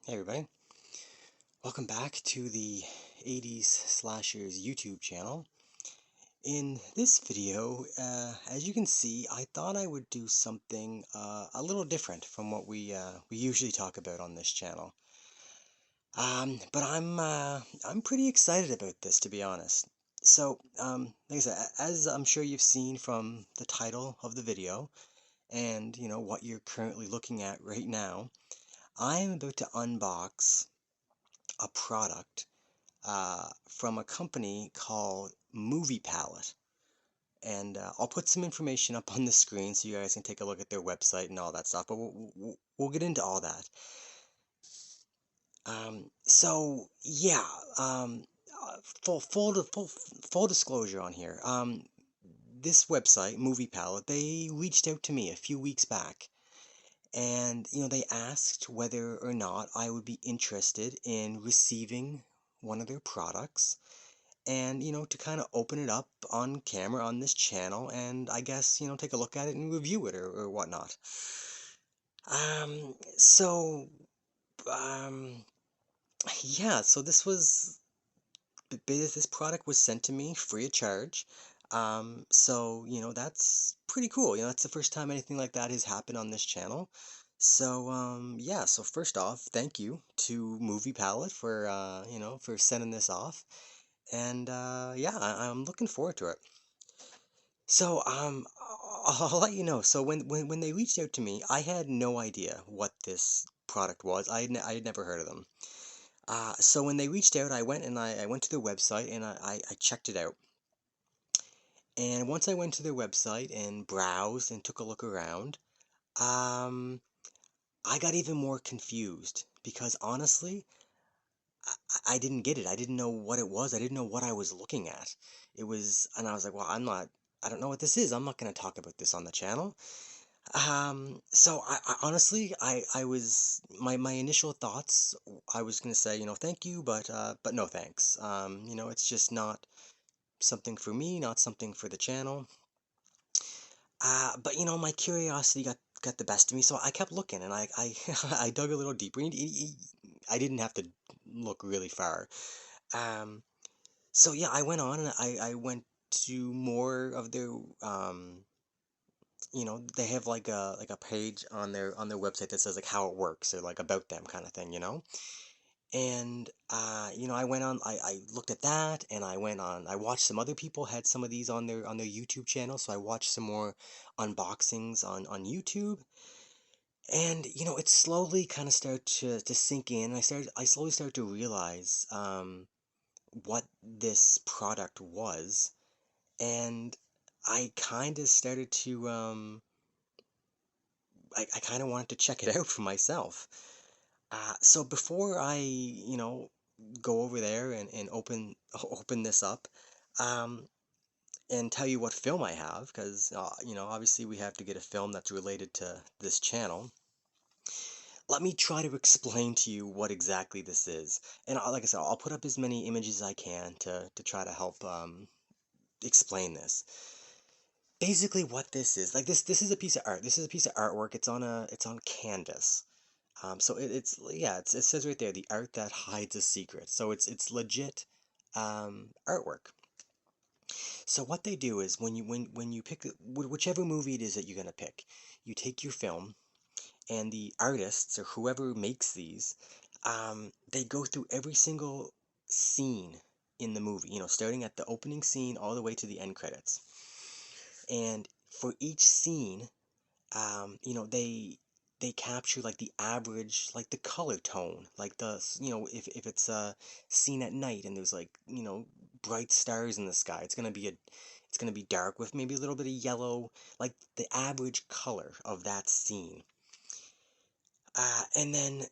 Hey everybody, welcome back to the 80s Slashers YouTube channel. In this video, as you can see, I thought I would do something a little different from what we usually talk about on this channel. But I'm pretty excited about this, to be honest. So, like I said, as I'm sure you've seen from the title of the video, and what you're currently looking at right now, I am about to unbox a product from a company called Movie Palette. And I'll put some information up on the screen so you guys can take a look at their website and all that stuff, but we'll get into all that. So yeah, full disclosure on here. This website, Movie Palette, they reached out to me a few weeks back, and they asked whether or not I would be interested in receiving one of their products, and to kind of open it up on camera on this channel, and I guess take a look at it and review it, or whatnot. So um yeah, so this product was sent to me free of charge. So that's pretty cool. That's the first time anything like that has happened on this channel. So yeah, so first off, thank you to Movie Palette for for sending this off. And yeah, I'm looking forward to it. So I'll let you know. So when they reached out to me, I had no idea what this product was. I had never heard of them. So when they reached out, I went to their website, and I checked it out. And once I went to their website and browsed and took a look around, um, I got even more confused because honestly, I didn't get it. I didn't know what it was. I didn't know what I was looking at. And I was like, well, I don't know what this is. I'm not going to talk about this on the channel. So I honestly, I was, my initial thoughts, I was going to say, thank you, but no thanks. It's just not something for me, not something for the channel. But my curiosity got the best of me, so I kept looking, and I I dug a little deeper. I didn't have to look really far. Um, so yeah, I went on, and I went to more of their they have like a page on their website that says like how it works, or like about them kind of thing. And I went on, I looked at that, and I watched some other people had some of these on their YouTube channel, so I watched some more unboxings on YouTube. And it slowly kind of started to sink in. I slowly started to realize what this product was, and I kind of started to I kind of wanted to check it out for myself. So before I go over there and open this up, um, and tell you what film I have, because obviously we have to get a film that's related to this channel. Let me try to explain to you what exactly this is. And like I said, I'll put up as many images as I can to try to help explain this. Basically, what this is, like, this is a piece of art. This is a piece of artwork. It's on canvas. So it says right there, the art that hides a secret. So it's legit artwork. So what they do is when you pick whichever movie it is that you're gonna pick, you take your film, and the artists or whoever makes these, they go through every single scene in the movie. Starting at the opening scene all the way to the end credits. And for each scene, they capture like the average, like the color tone, like if it's a scene at night and there's like bright stars in the sky, it's gonna be dark with maybe a little bit of yellow, like the average color of that scene. And then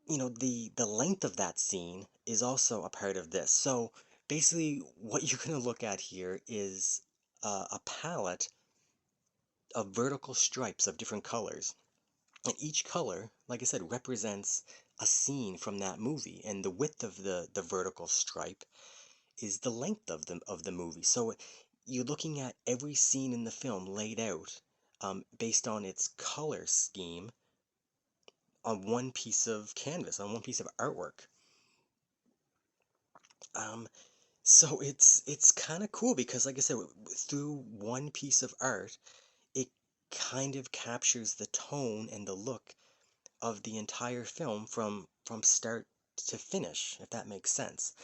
the length of that scene is also a part of this. So basically, what you're gonna look at here is a palette of vertical stripes of different colors. And each color, like I said, represents a scene from that movie, and the width of the vertical stripe is the length of the movie. So you're looking at every scene in the film laid out based on its color scheme on one piece of canvas, on one piece of artwork. Um, so it's kind of cool because, like I said, through one piece of art, it kind of captures the tone and the look of the entire film from start to finish, if that makes sense.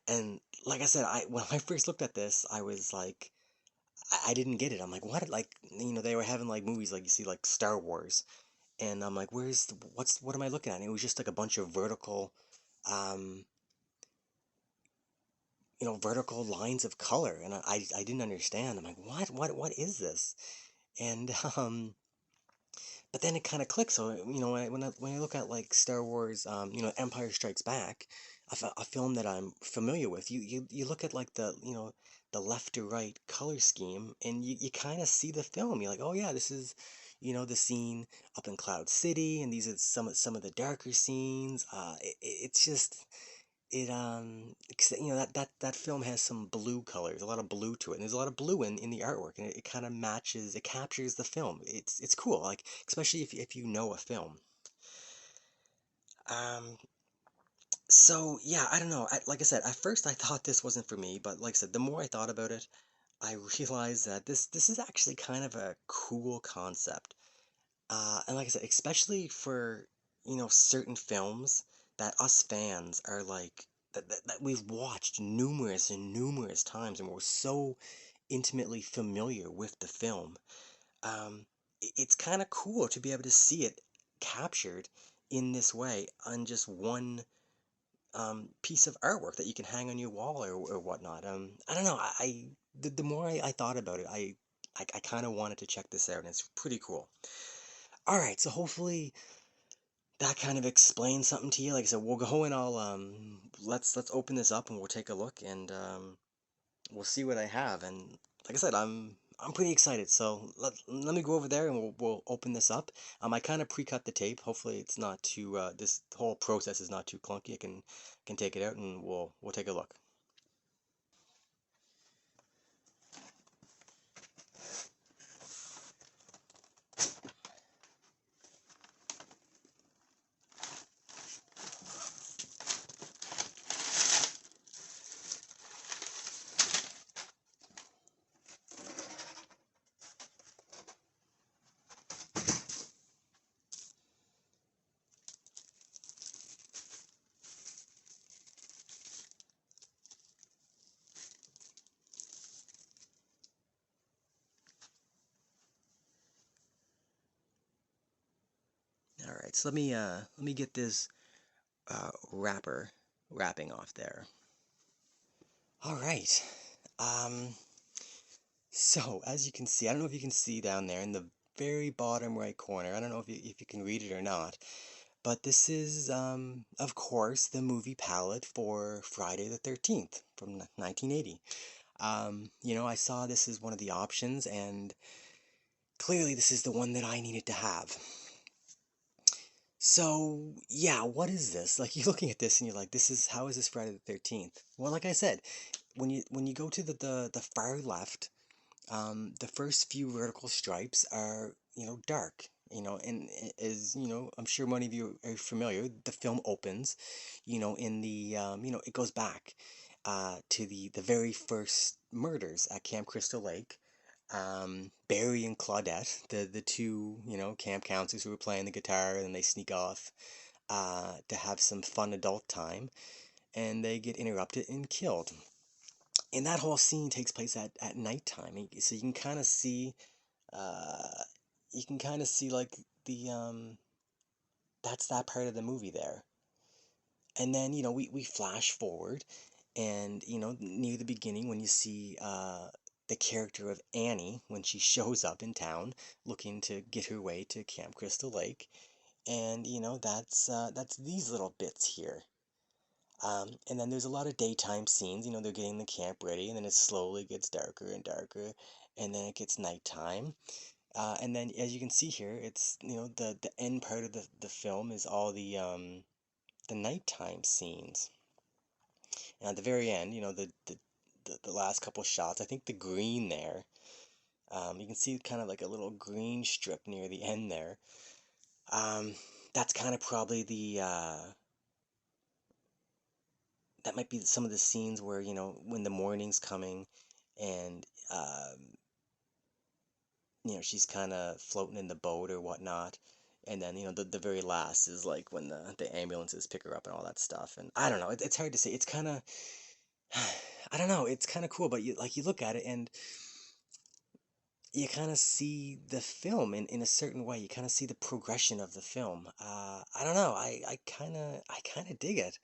And like I said, I when I first looked at this, I was like, I didn't get it. I'm like, what? Like, they were having like movies like you see like Star Wars, and I'm like, what am I looking at? And it was just like a bunch of um, vertical lines of color, and I didn't understand. I'm like, what is this? And but then it kind of clicks. So when I look at like Star Wars, Empire Strikes Back, a film that I'm familiar with, you look at like the left to right color scheme, and you kind of see the film. You're like, oh yeah, this is the scene up in Cloud City, and these are some of the darker scenes. It's just that film has some blue colors, a lot of blue to it, and there's a lot of blue in the artwork, and it kind of matches, it captures the film. It's cool, like especially if you know a film. um so yeah, I don't know, like I said, at first I thought this wasn't for me, but like I said, the more I thought about it, I realized that this is actually kind of a cool concept. And like I said, especially for, certain films that us fans are like, that we've watched numerous and numerous times, and we're so intimately familiar with the film. It's kind of cool to be able to see it captured in this way on just one piece of artwork that you can hang on your wall or whatnot. I don't know. The more I thought about it, I kind of wanted to check this out, and it's pretty cool. All right, so hopefully that kind of explains something to you. Like I said, we'll go and I'll let's open this up and we'll take a look, and we'll see what I have. And like I said, I'm pretty excited. So let me go over there and we'll open this up. I kind of pre-cut the tape. Hopefully it's not too this whole process is not too clunky. I can take it out and we'll take a look. All right, so let me get this wrapping off there. All right. Um, So, as you can see, I don't know if you can see down there in the very bottom right corner. I don't know if you can read it or not, but this is, of course, the movie palette for Friday the 13th from 1980. I saw this as one of the options, and clearly this is the one that I needed to have. So, yeah, what is this? Like, you're looking at this and you're like, how is this Friday the 13th? Well, like I said, when you go to the far left, the first few vertical stripes are, dark, and as I'm sure many of you are familiar, the film opens, in the, it goes back to the very first murders at Camp Crystal Lake. Barry and Claudette, the two, camp counselors who were playing the guitar, and they sneak off to have some fun adult time, and they get interrupted and killed. And that whole scene takes place at nighttime, so uh, you can kind of see like the that's that part of the movie there. And then we flash forward, and near the beginning when you see the character of Annie when she shows up in town looking to get her way to Camp Crystal Lake, and that's these little bits here. And then there's a lot of daytime scenes. They're getting the camp ready, and then it slowly gets darker and darker, and then it gets nighttime. And then, as you can see here, it's the end part of the film is all the nighttime scenes. And at the very end, the last couple shots, I think the green there, you can see kind of like a little green strip near the end there. Um, that's kind of probably that might be some of the scenes where, when the morning's coming and she's kind of floating in the boat or whatnot. And then, the very last is like when the ambulances pick her up and all that stuff. And I don't know, it's hard to say. It's kind of, I don't know, it's kind of cool, but you look at it and you kind of see the film in a certain way. You kind of see the progression of the film. I don't know. I kind of dig it.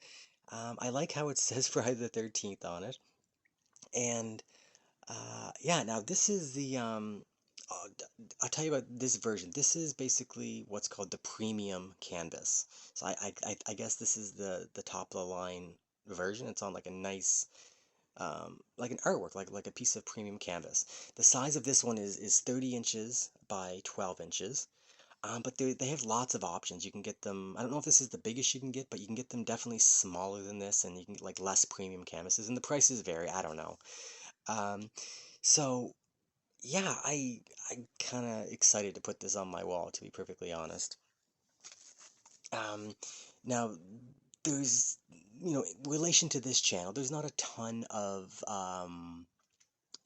I like how it says Friday the 13th on it. And yeah, now this is I'll tell you about this version. This is basically what's called the premium canvas. So I guess this is the top of the line version. It's on like a nice like an artwork, like a piece of premium canvas. The size of this one is 30 inches by 12 inches. But they have lots of options. You can get them. I don't know if this is the biggest you can get, but you can get them definitely smaller than this, and you can get like less premium canvases, and the prices vary. I don't know. Um, so yeah, I'm kind of excited to put this on my wall, to be perfectly honest. Um, Now there's in relation to this channel, there's not a ton of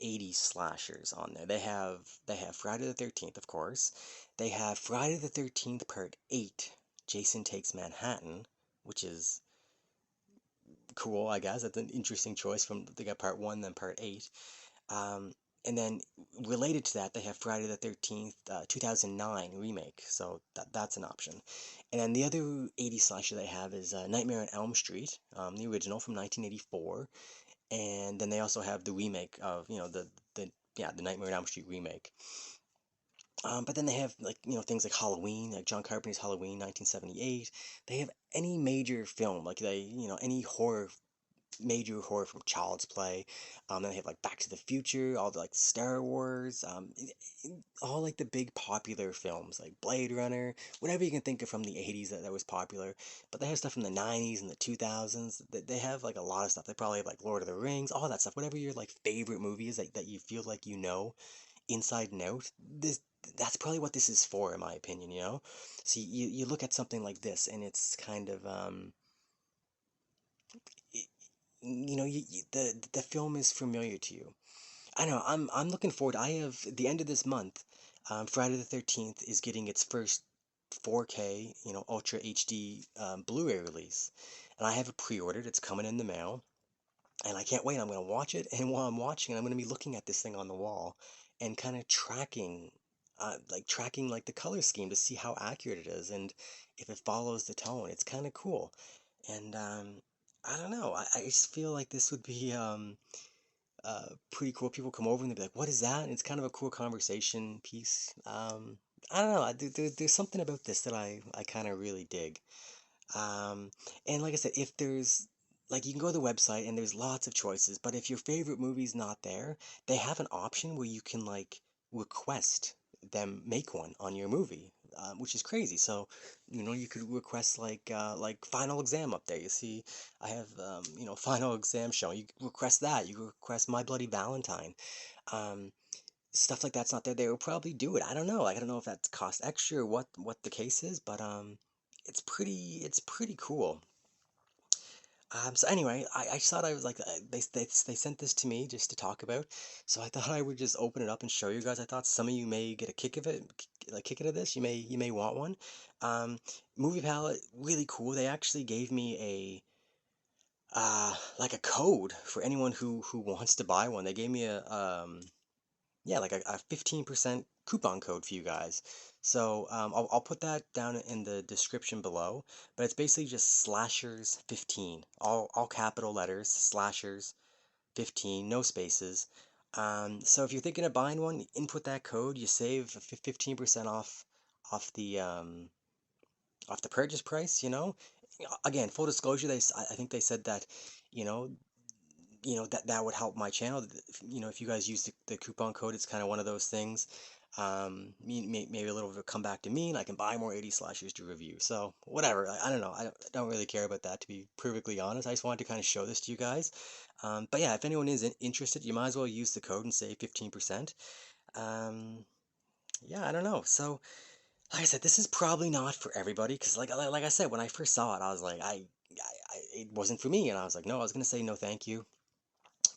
80s slashers on there. They have Friday the 13th, of course. They have Friday the 13th Part 8, Jason Takes Manhattan, which is cool, I guess. That's an interesting choice from they got Part 1 then Part 8. Um, and then related to that, they have Friday the 13th, 2009 remake, so that's an option. And then the other 80s slasher they have is Nightmare on Elm Street, the original from 1984. And then they also have the remake of, the Nightmare on Elm Street remake. But then they have like, things like Halloween, like John Carpenter's Halloween, 1978. They have any major film, like any major horror from Child's Play. Then they have like Back to the Future, all the like Star Wars, all like the big popular films like Blade Runner, whatever you can think of from the 80s that was popular. But they have stuff from the 90s and the 2000s. They have like a lot of stuff. They probably have like Lord of the Rings, all that stuff. Whatever your like favorite movie is that you feel like inside and out. That's probably what this is for, in my opinion. So you look at something like this, and it's kind of the film is familiar to you. I don't know. I'm looking forward. I have the end of this month. Friday the 13th is getting its first 4K, Ultra HD Blu-ray release, and I have it pre-ordered. It's coming in the mail, and I can't wait. I'm gonna watch it, and while I'm watching it, I'm gonna be looking at this thing on the wall and kind of tracking like the color scheme to see how accurate it is and if it follows the tone. It's kind of cool, and I don't know. I just feel like this would be pretty cool. People come over and they'll be like, "What is that?" And it's kind of a cool conversation piece. I don't know. There's something about this that I kind of really dig. Um, and like I said, if there's like you can go to the website and there's lots of choices, but if your favorite movie's not there, they have an option where you can like request them make one on your movie, which is crazy. So, you could request like Final Exam up there. You see, I have Final Exam show. You could request that. You could request My Bloody Valentine. Um, Stuff like that's not there. They will probably do it. I don't know. Like, I don't know if that costs extra or what the case is, but it's pretty cool. So anyway, I just thought I was like they sent this to me just to talk about, so I thought I would just open it up and show you guys. I thought some of you may get a kick of it, like kick out of this. You may want one. Um, Movie Palette, really cool. They actually gave me like a code for anyone who wants to buy one. They gave me yeah, like a 15% coupon code for you guys. So I'll put that down in the description below. But it's basically just slashers 15, all capital letters, slashers 15, no spaces. So if you're thinking of buying one, input that code. You save 15% off the purchase price. Again, full disclosure, I think they said that, you know, that would help my channel. If you guys use the coupon code, it's kind of one of those things. Maybe a little bit of come back to me, and I can buy more 80 slashers to review. So whatever. I don't know. I don't really care about that, to be perfectly honest. I just wanted to kind of show this to you guys. But yeah, if anyone is interested, you might as well use the code and save 15%. Um, yeah, I don't know. So Like I said, this is probably not for everybody because, like I said, when I first saw it, I was like, it wasn't for me, and I was like, no, I was gonna say no, thank you.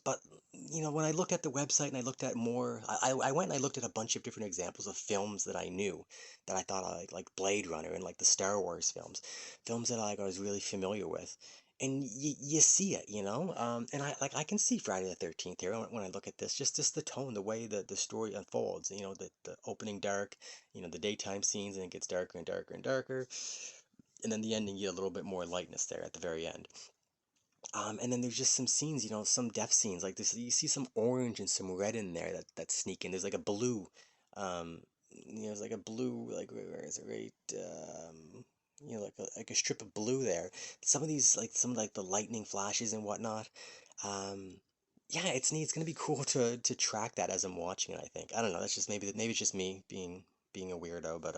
But when I looked at the website and I looked at more, I went and I looked at a bunch of different examples of films that I knew that I thought I like Blade Runner and like the Star Wars films, films that I was really familiar with, and you see it, and I can see Friday the 13th here when I look at this, just the tone, the way that the story unfolds, the opening dark, the daytime scenes, and it gets darker and darker and darker, and then the ending, you get a little bit more lightness there at the very end. And then there's just some scenes, some death scenes like this. You see some orange and some red in there that sneak in. There's like a blue, there's like a blue, like where is it? Right, like a strip of blue there. Some of these, like some like the lightning flashes and whatnot. Um, yeah, it's neat. It's gonna be cool to track that as I'm watching it. I think. I don't know. That's just maybe it's just me being a weirdo, but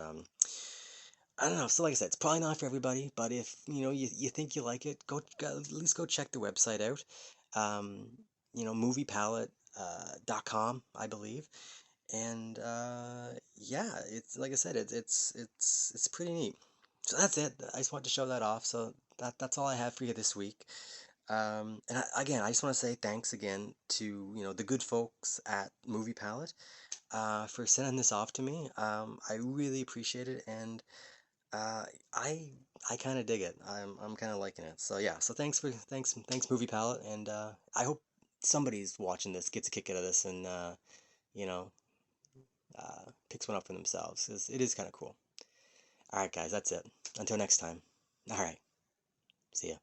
I don't know. So like I said, it's probably not for everybody, but if you think you like it, at least go check the website out. Um, moviepalette.com, I believe. And yeah, it's like I said, it's pretty neat. So that's it. I just wanted to show that off. So that's all I have for you this week. And again, I just want to say thanks again to the good folks at Movie Palette for sending this off to me. I really appreciate it, and uh, I I kind of dig it. I'm kind of liking it. So yeah. So thanks Movie Palette, and I hope somebody's watching this gets a kick out of this and you know picks one up for themselves, 'cause it is kind of cool. All right, guys, that's it. Until next time. All right, see ya.